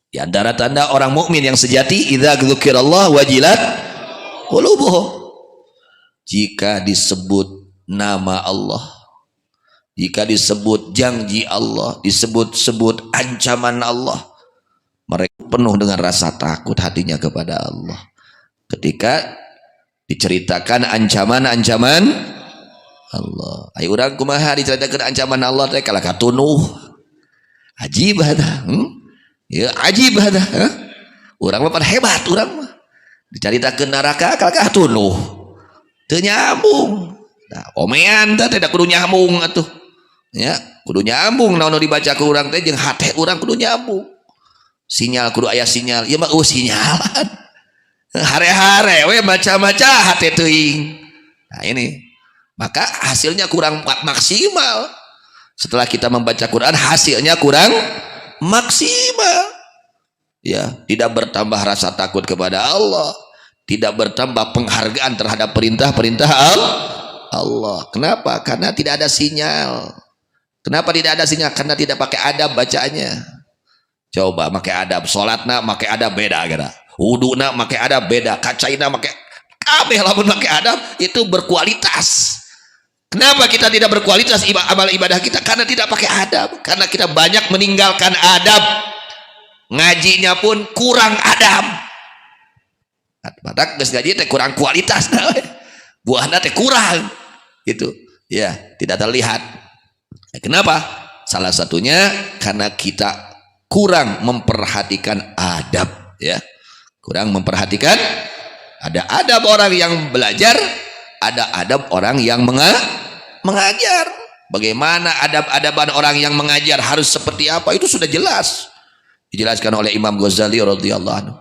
Di antara tanda orang mukmin yang sejati, idza dzukirallah wajilat qulubuhum. Jika disebut nama Allah, jika disebut janji Allah, disebut-sebut ancaman Allah, mereka penuh dengan rasa takut hatinya kepada Allah. Ketika diceritakan ancaman-ancaman Allah, ayo urang kumaha diceritakan ancaman Allah teh kalah katunuh. Ajib hada. Ya ajib hada. Urang mah hebat urang mah. Dicaritakeun neraka kalah katunuh. Teu nyambung. Nah, omean teh tidak kudu nyambung atuh. Ya, kudu nyambung naon dibaca ku urang teh jeung hate urang kudu nyambung. Sinyal kudu aya sinyal. Ieu mah sinyalan. Hare-hare we maca-maca hate teuing. Nah ini. Maka hasilnya kurang maksimal. Setelah kita membaca Quran hasilnya kurang maksimal. Ya, tidak bertambah rasa takut kepada Allah, tidak bertambah penghargaan terhadap perintah-perintah Allah. Kenapa? Karena tidak ada sinyal. Kenapa tidak ada sinyal? Karena tidak pakai adab bacaannya. Coba pakai adab, salatna pakai adab beda gara. Wuduna pakai adab beda, kacaina pakai kabeh lamun pakai adab itu berkualitas. Kenapa kita tidak berkualitas amal ibadah kita? Karena tidak pakai adab. Karena kita banyak meninggalkan adab. Ngajinya pun kurang adab. Badak geus ngaji teh kurang kualitas. Buahna teh kurang. Gitu. Ya, tidak terlihat. Kenapa? Salah satunya karena kita kurang memperhatikan adab, ya. Kurang memperhatikan ada adab orang yang belajar, ada adab orang yang mengajar. Bagaimana adab-adaban orang yang mengajar harus seperti apa, itu sudah jelas dijelaskan oleh Imam Ghazali radhiyallahu anhu.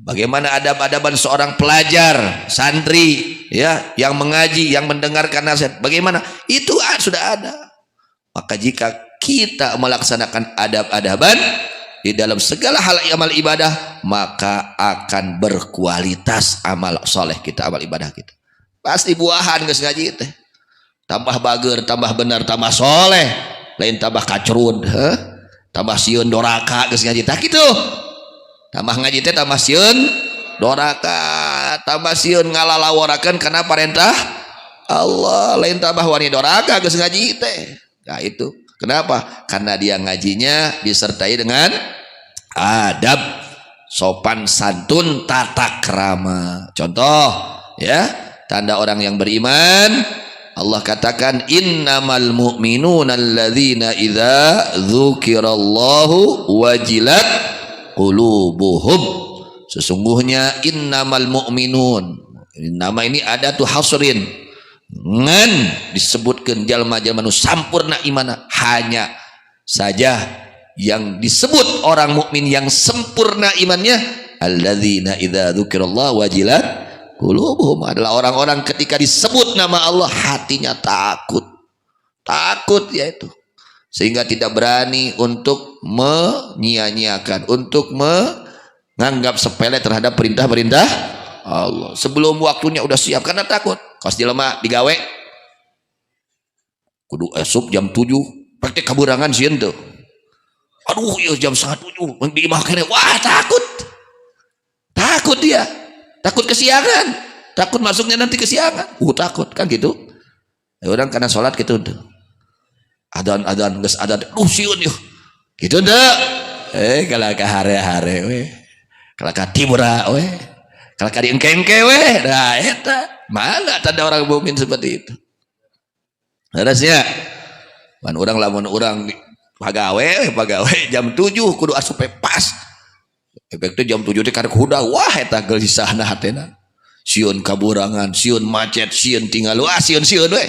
Bagaimana adab-adaban seorang pelajar, santri, ya, yang mengaji, yang mendengarkan nasihat, bagaimana itu sudah ada. Maka jika kita melaksanakan adab-adaban di dalam segala hal amal ibadah, maka akan berkualitas amal soleh kita, amal ibadah kita. Pasti buahan geus ngaji teh. Tambah bager, tambah benar, tambah soleh. Lain tambah kacrud, tambah sieun doraka geus ngaji tah kitu. Tambah ngaji teh tambah sieun doraka, tambah sieun ngalalawarakeun kana parentah Allah. Lain tambah wani doraka geus ngaji teh. Nah itu. Kenapa? Karena dia ngajinya disertai dengan adab, sopan santun, tata krama. Contoh, ya, tanda orang yang beriman, Allah katakan innamal mu'minuna alladzina idza dzukirallahu wajilat qulubuhum. Sesungguhnya innamal mu'minun. Nama ini ada tuh hasrin. Ngan disebutkan jalma-jalma nu sampurna imanna, hanya saja yang disebut orang mukmin yang sempurna imannya alladzina idza dzukirallahu wajilat qulubuhum, adalah orang-orang ketika disebut nama Allah hatinya takut yaitu, sehingga tidak berani untuk menyia-nyiakan, untuk menganggap sepele terhadap perintah-perintah Allah. Sebelum waktunya udah siap karena takut. Kos jelema digawe kudu esuk jam 7 praktek kaburangan sieun teu. Aduh ieu jam 7 di imah kene, wah takut dia, takut kesiangan, takut masuknya nanti kesiangan, takut kan gitu. Orang karena sholat gitu tuh, adan geus adan, sieun yeuh gitu teu. Kalau ka hare-hare we, kalau ka tibura we, kalau ka diengke-engke we, nah eta mana tanda orang mukmin seperti itu. Harusnya pan urang lamun urang pagawe jam 7 kudu asup pas. Efek teh jam 7 teh karek huda, wah eta gelisahna hatena. Sieun kaburangan, sieun macet, sieun tinggal sieun we.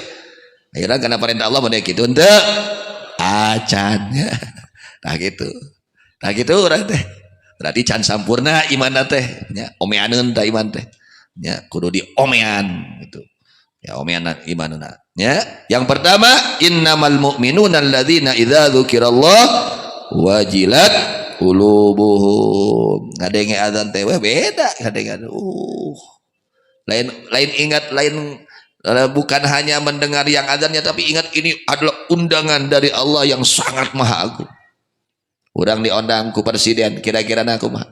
Akhirnya karena perintah Allah meureun kitu henteu acan. Nah gitu urang teh. Berarti can sampurna iman teh nya, omeaneun teh iman teh. Ya, kudu diomean gitu. Ya, omean imanuna. Ya, yang pertama innamal mu'minuna alladzina idza dzukirallah wajilat qulubuhum. Ngadenge adzan teh beda ngadenge. Lain ingat, bukan hanya mendengar yang adzannya, tapi ingat ini adalah undangan dari Allah yang sangat maha agung. Urang diundang ku presiden, kira-kira aku mah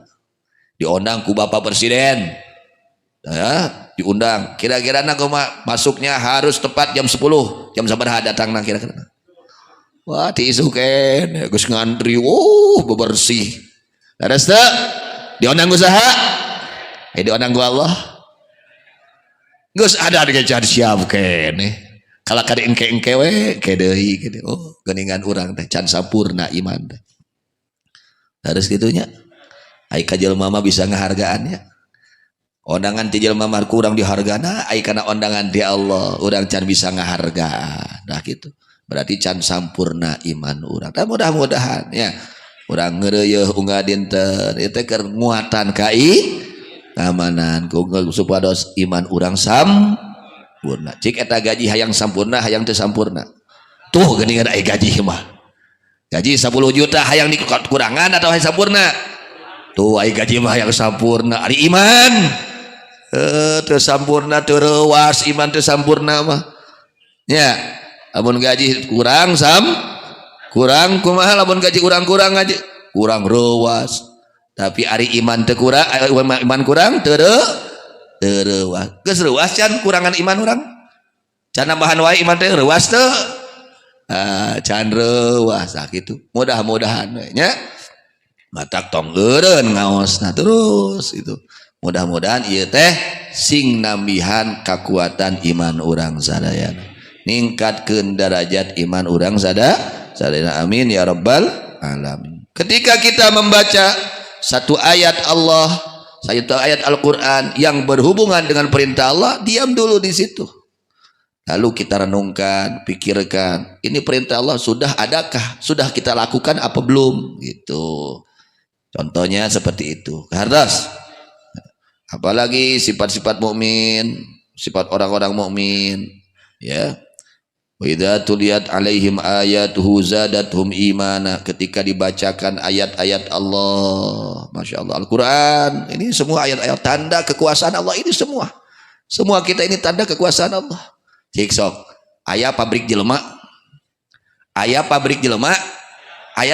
diundang ku bapak presiden, ya, diundang, kira-kira aku mah masuknya harus tepat jam 10, jam sabaraha datang kira-kira. Wah diisukeun geus ngantri, bebersih. Terus teh diundang usaha, diundang ku Allah. Geus ada di jadi siap kene. Kalau kada engke-engke we ke deui gitu. Oh, geuningan urang teh can sampurna iman teh. Harus gitunya. Ai ka jelema mah bisa ngahargaannya. Ondangan ti jelema mah kurang dihargana, ai kana ondangan ti Allah, urang can bisa ngahargaan. Nah gitu. Berarti can sampurna iman urang. Dan mudah-mudahan ya urang ngeureuyeuh unggah dinten ieu teh keur nguatan ka keamanan supados iman urang sampurna. Cik eta gaji hayang sampurna hayang teu sampurna. Tuh geuningan aya gaji mah. Gaji 10 juta hayang dikurangan atau hayang sampurna? Tuh aya gaji mah hayang sampurna. Ari iman teu sampurna teu reuas iman teu sampurna mah. Ya, lamun gaji kurang kurang kumaha lamun gaji kurang aja kurang reuas. Tapi ari iman teu kurang iman kurang teu reuas. Geus reuas can kurangan iman urang. Can nambahan wae iman teh reuas teu? Can reuas kitu. Mudah-mudahan we nya. Matak tong eureun ngaosna terus itu. Mudah-mudahan ieu teh sing nambihan kakuatan iman urang sadayana. Ningkatkeun derajat iman urang sadayana. Amin ya rabbal alamin. Ketika kita membaca satu ayat Allah, satu ayat Al-Quran yang berhubungan dengan perintah Allah, diam dulu di situ. Lalu kita renungkan, pikirkan, ini perintah Allah sudah adakah? Sudah kita lakukan apa belum? Gitu. Contohnya seperti itu. Hardas. Apalagi sifat-sifat mukmin, sifat orang-orang mukmin, ya. Wa idza tuliyat alaihim ayatuhu zadatuhum imana. Ketika dibacakan ayat-ayat Allah, Masya Allah, Al-Quran, ini semua ayat-ayat tanda kekuasaan Allah. Ini semua kita ini tanda kekuasaan Allah. Cik sok aya pabrik jelema, aya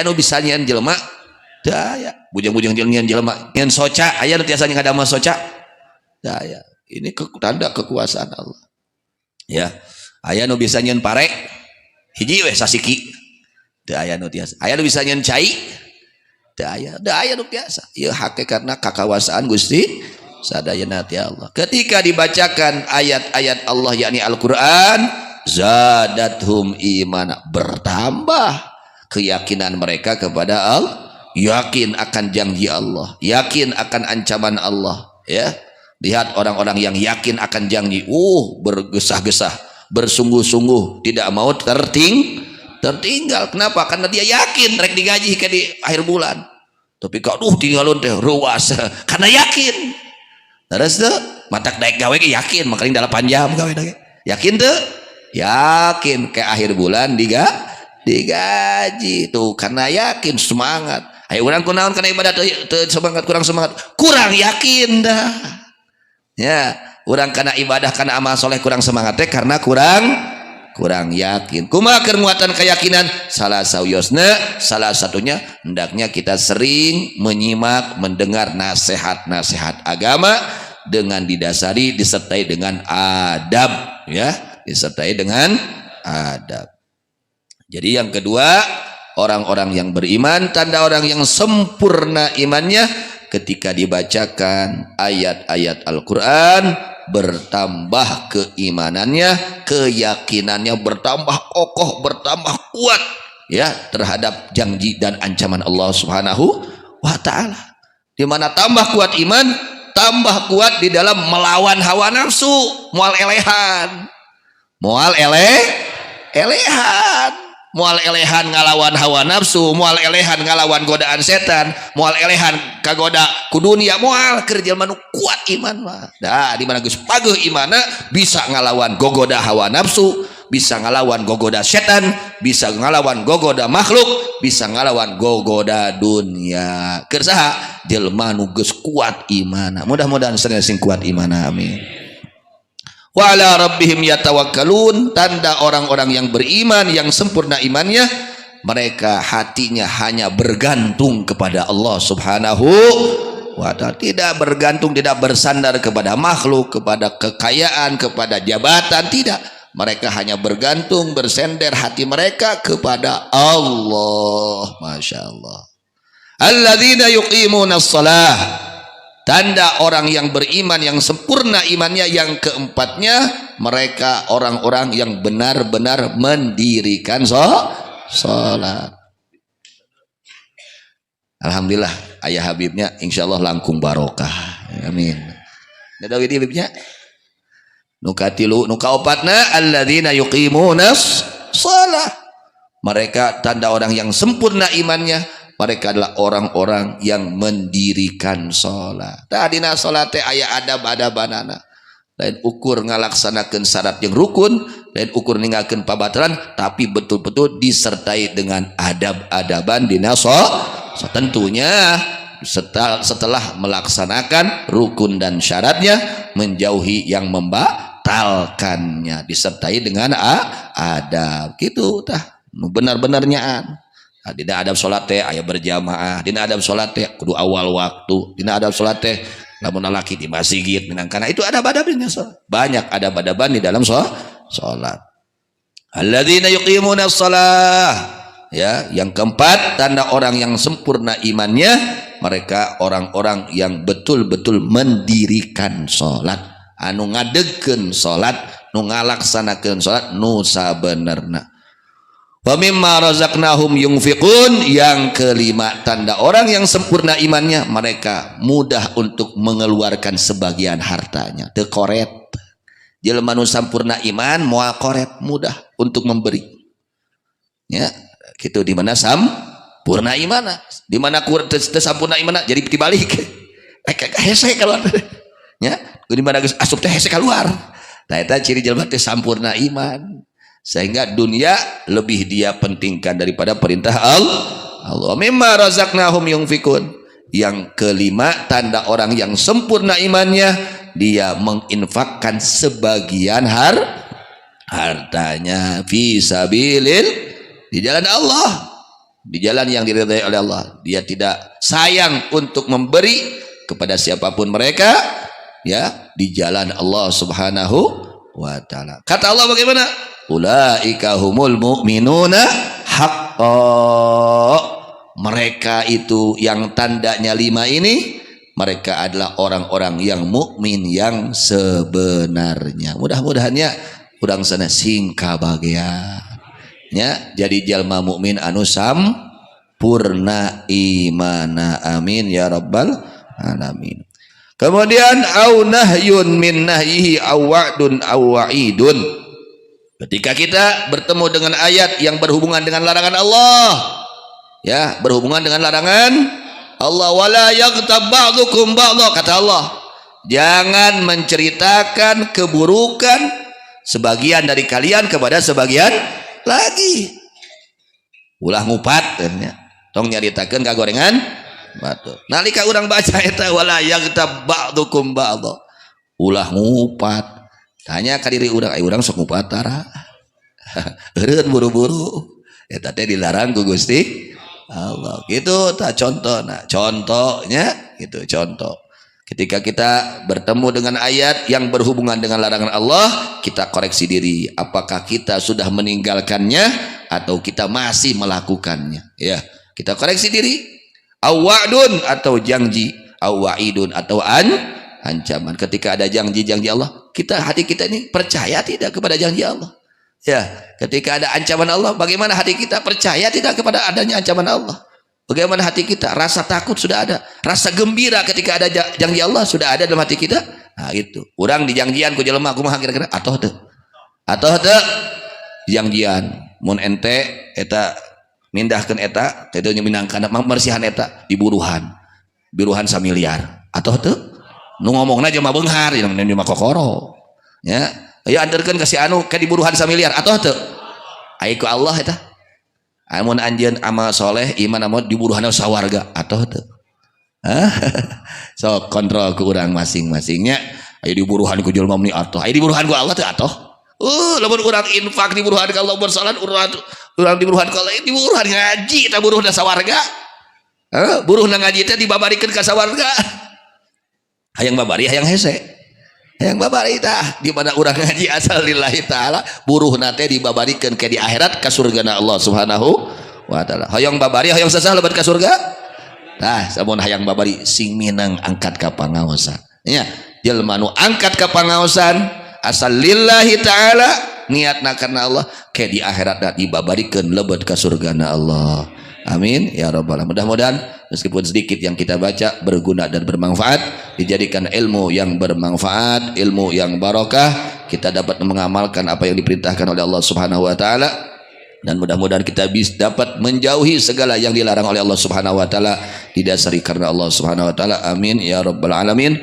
nu bisa nyeun jelema teu aya. Bujang-bujang nyeun jelema nyeun soca, aya nu tiasa ngadamel soca teu aya. Ini tanda kekuasaan Allah, ya. Aya nu bisa nyeun pare hiji we sasiki teu aya nu tiasa. Aya nu bisa nyeun cai teu aya nu tiasa. Ieu hakikatna kakakuasaan Gusti sadayana ti Allah. Ketika dibacakan ayat-ayat Allah yakni Al-Quran, zadathum imana, bertambah keyakinan mereka kepada Allah, yakin akan janji Allah, yakin akan ancaman Allah, ya. Lihat orang-orang yang yakin akan janji, bergesah-gesah, bersungguh-sungguh, tidak mau tertinggal. Kenapa? Karena dia yakin rek digaji ke di akhir bulan. Tapi kok tinggalun teh ruas karena yakin. Terus tuh matak daek gawe yakin makanya 8 jam gawe daek. Yakin tuh? Yakin ke akhir bulan digaji tuh karena yakin semangat. Ayo urang kunaon kana ibadah teu semangat kurang yakin dah. Ya, urang kana ibadah kana amal soleh kurang semangat teh karena kurang yakin. Kumaha keur nguatan keyakinan? Salah satunya hendaknya kita sering menyimak, mendengar nasihat-nasihat agama dengan disertai dengan adab, ya, disertai dengan adab. Jadi yang kedua, orang-orang yang beriman, tanda orang yang sempurna imannya ketika dibacakan ayat-ayat Al-Quran, bertambah keimanannya, keyakinannya bertambah kokoh, bertambah kuat, ya, terhadap janji dan ancaman Allah Subhanahu wa ta'ala. Di mana tambah kuat iman, tambah kuat di dalam melawan hawa nafsu, moal elehan ngalawan hawa nafsu, moal elehan ngalawan godaan setan, moal elehan kagoda ku dunia, moal keur jelema nu kuat iman mah. Da di mana geus pageuh imanna bisa ngalawan gogoda hawa nafsu, bisa ngalawan gogoda setan, bisa ngalawan gogoda makhluk, bisa ngalawan gogoda dunia. Keur saha? Jelema nu geus kuat imanna. Mudah-mudahan sing kuat imanna, amin. Wa ala rabbihim yatawakkalun, tanda orang-orang yang beriman yang sempurna imannya mereka hatinya hanya bergantung kepada Allah Subhanahu wa ta'ala, tidak bergantung, tidak bersandar kepada makhluk, kepada kekayaan, kepada jabatan, tidak. Mereka hanya bergantung, bersender hati mereka kepada Allah. Masya Allah. Alladzina yuqimuna shalah, tanda orang yang beriman yang sempurna imannya yang keempatnya, mereka orang-orang yang benar-benar mendirikan sholat. Alhamdulillah ayah Habibnya insyaallah langkung barokah, amin. Ada widi Habibnya nukatilu nukaopatna alladzina yuqimunas shalah, mereka tanda orang yang sempurna imannya, mereka adalah orang-orang yang mendirikan sholat. Tadina sholat teh aya adab-adabanana, lain ukur ngalaksanakeun syarat yang rukun, lain ukur ninggalkeun pabatalan, tapi betul-betul disertai dengan adab-adaban dina sholat. Tentunya setelah melaksanakan rukun dan syaratnya, menjauhi yang membatalkannya, disertai dengan adab gitu tah benar-benarnya. Dina adab sholat teh aya berjamaah, dina adab sholat teh kudu awal waktu, dina adab sholat teh lamun laki di masjid minangkana, itu adab-adabnya. Banyak adab-adaban di dalam sholat. Alladzina yuqimuna shalah, ya, yang keempat tanda orang yang sempurna imannya, mereka orang-orang yang betul-betul mendirikan sholat, anu ngadegkeun sholat, nu ngalaksanakeun sholat nu sabenerna. Wa mimma razaqnahum yunfiqun, yang kelima tanda orang yang sempurna imannya, mereka mudah untuk mengeluarkan sebagian hartanya. Teu koret, jelema nu sampurna iman moal koret, mudah untuk memberi, ya. Gitu, di mana sampurna imana, di mana sampurna imana jadi dibalik hese keluar ya, di mana asup teh hese keluar. Nah eta ciri jelema teh sampurna iman, sehingga dunia lebih dia pentingkan daripada perintah Allah. Mimma razaqnahum yunfikun, yang kelima tanda orang yang sempurna imannya, dia menginfakkan sebagian hartanya fi sabilillah, di jalan Allah, di jalan yang diridhai oleh Allah. Dia tidak sayang untuk memberi kepada siapapun mereka, ya, di jalan Allah Subhanahu wa ta'ala. Kata Allah bagaimana? Ulaika humul mu'minuna haqqan, mereka itu yang tandanya 5 ini, mereka adalah orang-orang yang mukmin yang sebenarnya. Mudah-mudahannya urang sana singka bahagia, ya, jadi jalma mukmin anu sampurna imana, amin ya rabbal alamin. Kemudian au nahyun min nahyihi aw wa'dun aw wa'idun, ketika kita bertemu dengan ayat yang berhubungan dengan larangan Allah, ya, berhubungan dengan larangan Allah, wala yaghtab ba'dukum ba'dha, kata Allah, jangan menceritakan keburukan sebagian dari kalian kepada sebagian lagi. Ulah ngupat tong nyaritakeun kagorengan batu. Nalika urang baca eta wala yaghtab ba'dukum ba'dha, ulah ngupat, tanya ka diri urang, ai urang sok ngupat tara eureun buru-buru, eta teh dilarang ku Gusti Allah. Gitu tah contohnya gitu, contoh. Ketika kita bertemu dengan ayat yang berhubungan dengan larangan Allah, kita koreksi diri, apakah kita sudah meninggalkannya atau kita masih melakukannya, ya. Kita koreksi diri. Awadun atau janji, awaidun atau ancaman. Ketika ada janji-janji Allah, hati kita ini percaya tidak kepada janji Allah, ya. Ketika ada ancaman Allah, bagaimana hati kita percaya tidak kepada adanya ancaman Allah? Bagaimana hati kita? Rasa takut sudah ada, rasa gembira ketika ada janji Allah sudah ada dalam hati kita. Nah itu, urang dijanjian ku jelema kumaha kira-kira atoh teu janjian mun ente eta mindahkeun eta teh minangkan marsihan eta di biruhan 1 miliar atoh teu, nu ngomongna jelema beunghar yang mah kokoro, ya, aya anterkeun ka si anu ka di biruhan 1 miliar atoh teu, aya ku Allah eta. Amun anjeun amal soleh iman amal diburuhan sawarga atoh teu. So kontrol ke urang masing-masingnya, aya diburuhan ku jelema meni atoh, aya diburuhan ku Allah teu atoh. lamun urang infak di buruhan ka Allah bersalat urang di buruhan ka Allah di buruhan ngaji ta buruhna sawarga. Buruhna ngaji teh dibabarikeun ka sawarga. Hayang babari hayang hese. Hayang babari tah di mana urang ngaji asal lillahi taala buruhna teh dibabarikeun ke di akhirat ka surgana Allah Subhanahu wa taala. Hayang babari hayang sasah lebat ka surga. Nah, samun hayang babari sing minang angkat ka pangaosan. Nya, jelema nu angkat ka pangaosan asal lillahi taala niatna karena Allah ke di akhirat da dibabarikeun lebat ka surgana Allah. Amin ya rabbal alamin. Mudah-mudahan meskipun sedikit yang kita baca berguna dan bermanfaat, dijadikan ilmu yang bermanfaat, ilmu yang barokah, kita dapat mengamalkan apa yang diperintahkan oleh Allah Subhanahu wa taala, dan mudah-mudahan kita bisa dapat menjauhi segala yang dilarang oleh Allah Subhanahu wa taala, didasari karena Allah Subhanahu wa taala. Amin ya rabbal alamin.